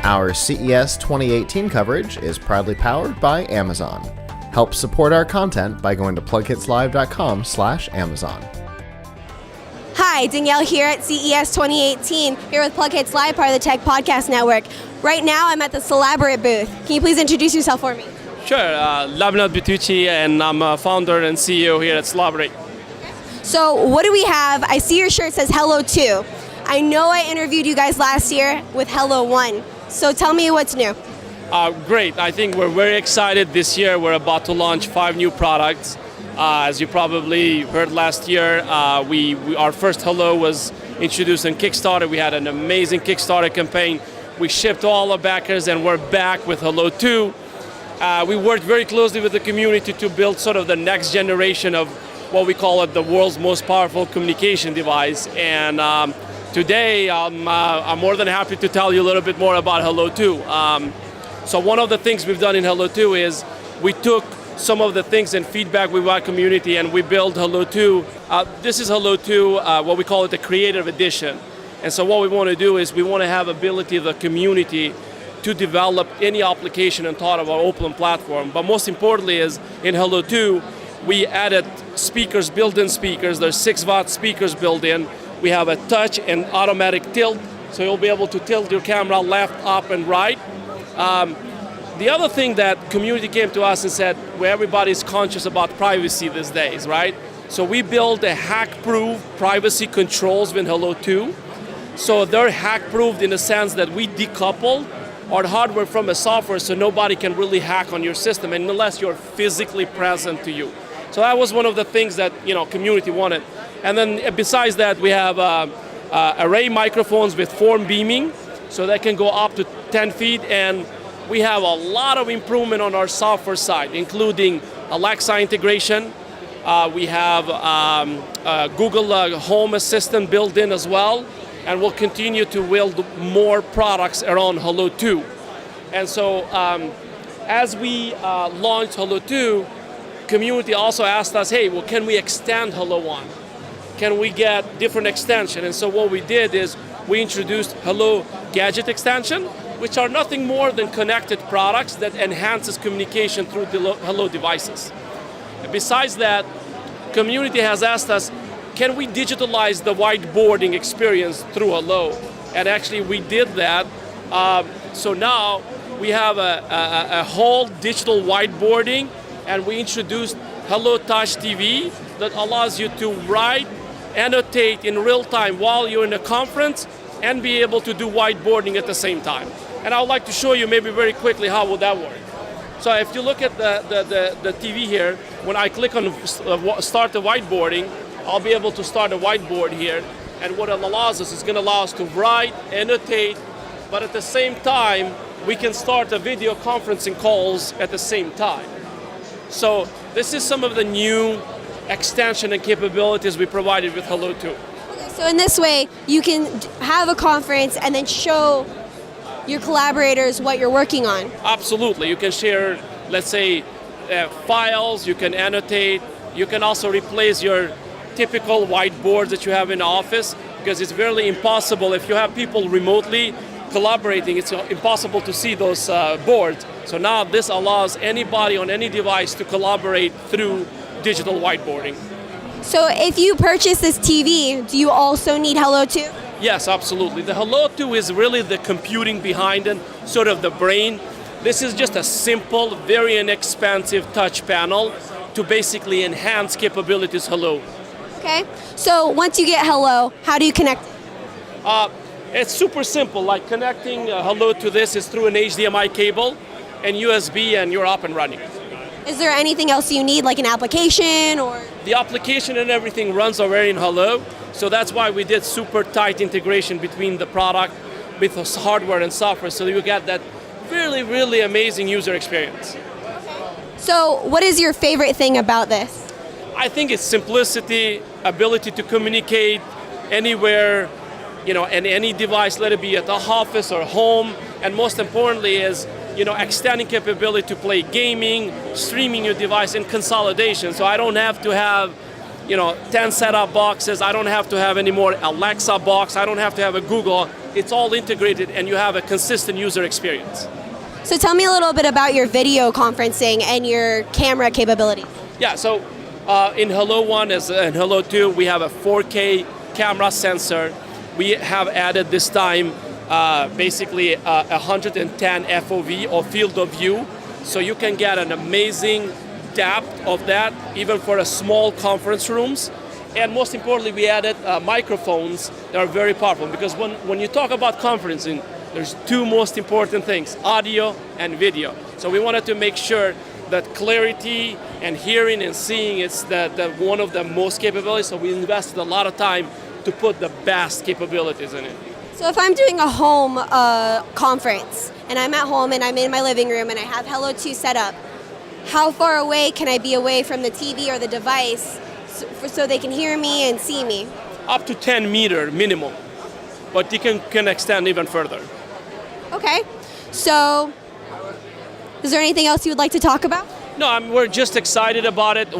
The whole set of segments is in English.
Our CES 2018 coverage is proudly powered by Amazon. Help support our content by going to PLUGHITZLive.com/Amazon. Hi, Danielle here at CES 2018, here with PLUGHITZ Live, part of the Tech Podcast Network. Right now, I'm at the Solaborate booth. Can you please introduce yourself for me? Sure, Labnat Bitucci, and I'm a founder and CEO here at Solaborate. So what do we have? I see your shirt says Hello 2. I know I interviewed you guys last year with Hello 1. So tell me what's new. Great, I think we're very excited this year. We're about to launch 5 new products. As you probably heard last year, our first Hello was introduced on Kickstarter. We had an amazing Kickstarter campaign. We shipped to all our backers, and we're back with Hello 2. We worked very closely with the community to build sort of the next generation of what we call it the world's most powerful communication device. And today, I'm more than happy to tell you a little bit more about Hello 2. So one of the things we've done in Hello 2 is we took some of the things and feedback with our community, and we built Hello 2. This is Hello 2, what we call it the Creative Edition. And so what we want to do is we want to have ability of the community to develop any application on top of our open platform. But most importantly is in Hello 2, we added speakers, built-in speakers. There's 6-watt speakers built in. We have a touch and automatic tilt, so you'll be able to tilt your camera left, up, and right. The other thing that community came to us and said, where everybody's conscious about privacy these days, right? So we built a hack-proof privacy controls with Hello 2. So they're hack-proofed in the sense that we decoupled our hardware from the software, so nobody can really hack on your system unless you're physically present to you. So that was one of the things that community wanted. And then besides that, we have array microphones with form beaming, so they can go up to 10 feet. And we have a lot of improvement on our software side, including Alexa integration. We have Google Home Assistant built in as well. And we'll continue to build more products around Hello 2. And so as we launched Hello 2, community also asked us, hey, well, can we extend Hello 1? Can we get different extension? And so what we did is we introduced Hello Gadget extension, which are nothing more than connected products that enhances communication through the Hello devices. And besides that, community has asked us, can we digitalize the whiteboarding experience through Hello? And actually we did that. So now we have a whole digital whiteboarding, and we introduced Hello Touch TV that allows you to write, annotate in real time while you're in a conference and be able to do whiteboarding at the same time. And I would like to show you maybe very quickly how would that work. So if you look at the TV here, when I click on start the whiteboarding, I'll be able to start a whiteboard here, and what it allows us is going to allow us to write, annotate, but at the same time, we can start a video conferencing calls at the same time. So this is some of the new extension and capabilities we provided with Hello 2. So in this way, you can have a conference and then show your collaborators what you're working on. Absolutely. You can share, let's say, files, you can annotate, you can also replace your typical whiteboards that you have in the office, because it's really impossible if you have people remotely collaborating, it's impossible to see those boards. So now this allows anybody on any device to collaborate through digital whiteboarding. So if you purchase this TV, do you also need Hello 2? Yes, absolutely. The Hello 2 is really the computing behind it, sort of the brain. This is just a simple, very inexpensive touch panel to basically enhance capabilities Hello. Okay, so once you get Hello, how do you connect it? It's super simple, like connecting Hello to this is through an HDMI cable and USB, and you're up and running. Is there anything else you need, like an application or? The application and everything runs already in Hello, so that's why we did super tight integration between the product with hardware and software, so you get that really, really amazing user experience. So what is your favorite thing about this? I think it's simplicity, ability to communicate anywhere, in any device, let it be at the office or home, and most importantly is, extending capability to play gaming, streaming your device, and consolidation. So I don't have to have, 10 setup boxes. I don't have to have any more Alexa box. I don't have to have a Google. it's all integrated and you have a consistent user experience. So tell me a little bit about your video conferencing and your camera capability. Yeah, so in Hello 1 and Hello 2, we have a 4K camera sensor. We have added this time basically 110 FOV or field of view, so you can get an amazing depth of that, even for a small conference rooms. And most importantly, we added microphones that are very powerful, because when you talk about conferencing, there's two most important things, audio and video. So we wanted to make sure that clarity and hearing and seeing is one of the most capabilities, so we invested a lot of time to put the best capabilities in it. So if I'm doing a home conference and I'm at home and I'm in my living room and I have Hello 2 set up, how far away can I be away from the TV or the device so they can hear me and see me? Up to 10 meter minimum, but you can extend even further. Okay, so is there anything else you would like to talk about? No, we're just excited about it.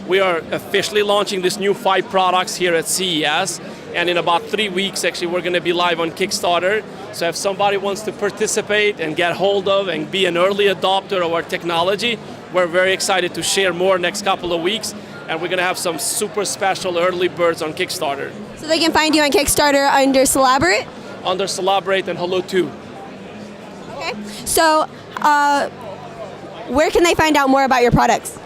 We are officially launching these new 5 products here at CES, and in about 3 weeks, actually, we're going to be live on Kickstarter. So if somebody wants to participate and get hold of and be an early adopter of our technology, we're very excited to share more next couple of weeks, and we're going to have some super special early birds on Kickstarter. So they can find you on Kickstarter under Solaborate? Under Solaborate and Hello 2. Okay, so where can they find out more about your products?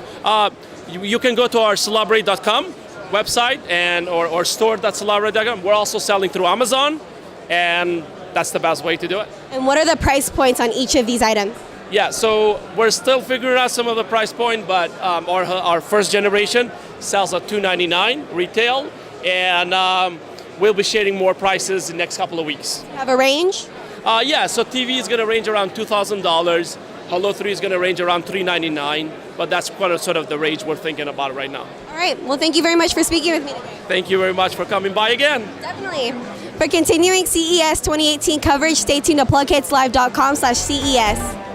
You can go to our Solaborate.com website or store.solaborate.com. We're also selling through Amazon, and that's the best way to do it. And what are the price points on each of these items? Yeah, so we're still figuring out some of the price point, but our first generation sells at $299 retail, and we'll be sharing more prices in the next couple of weeks. Have a range? Yeah, so TV is going to range around $2,000. Hello 3 is going to range around $399, but that's kind of sort of the range we're thinking about right now. All right, well, thank you very much for speaking with me today. Thank you very much for coming by again. Definitely. For continuing CES 2018 coverage, stay tuned to PLUGHITZlive.com/CES.